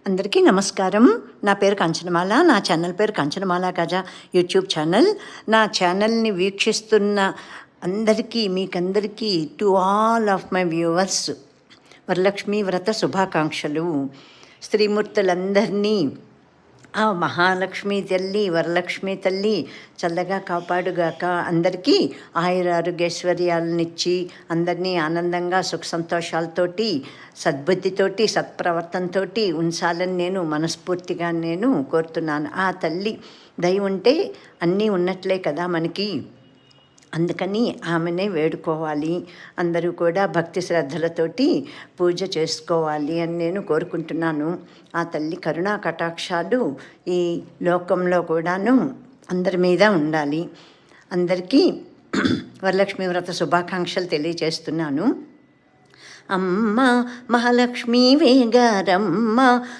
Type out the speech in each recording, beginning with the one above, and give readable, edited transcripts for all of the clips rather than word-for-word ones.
అందరికీ నమస్కారం. నా పేరు కంచనమాల. నా ఛానల్ పేరు కంచనమాల గజ యూట్యూబ్ ఛానల్. నా ఛానల్ని వీక్షిస్తున్న అందరికీ, మీకందరికీ, to all of my viewers Varalakshmi వ్రత శుభాకాంక్షలు. స్త్రీమూర్తులందరినీ ఆ మహాలక్ష్మి తల్లి, వరలక్ష్మి తల్లి చల్లగా కాపాడుగాక. అందరికీ ఆయురారోగ్యైశ్వర్యాలనిచ్చి అందరినీ ఆనందంగా సుఖ సంతోషాలతోటి, సద్బుద్ధితోటి, సత్ప్రవర్తనతోటి ఉంచాలని నేను మనస్ఫూర్తిగా కోరుతున్నాను. ఆ తల్లి దయ ఉంటే అన్నీ ఉన్నట్లే కదా మనకి. అందుకని ఆమెనే వేడుకోవాలి. అందరూ కూడా భక్తి శ్రద్ధలతోటి పూజ చేసుకోవాలి అని నేను కోరుకుంటున్నాను. ఆ తల్లి కరుణా కటాక్షాలు ఈ లోకంలో కూడాను అందరి మీద ఉండాలి. అందరికీ వరలక్ష్మీ వ్రత శుభాకాంక్షలు తెలియజేస్తున్నాను. అమ్మ మహాలక్ష్మీ వేగారమ్మ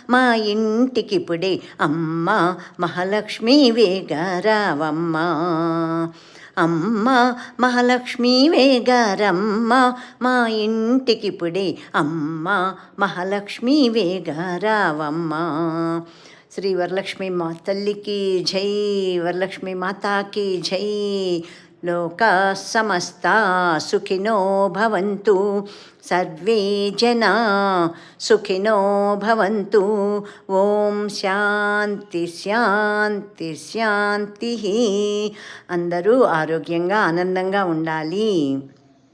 మా ఇంటికిప్పుడే, అమ్మ మహాలక్ష్మీ వేగారావమ్మ. అమ్మ మహాలక్ష్మీ వేగారమ్మ మా ఇంటికిప్పుడే, అమ్మ మహాలక్ష్మీ వేగారావమ్మ. శ్రీ వరలక్ష్మీ మా తల్లికి జై, వరలక్ష్మీ మాతాకి జై. లోకా సమస్తా సుఖినో భవంతు, సర్వే జనా సుఖినో భవంతు. ఓం శాంతి శాంతి శాంతి. అందరూ ఆరోగ్యంగా ఆనందంగా ఉండాలి.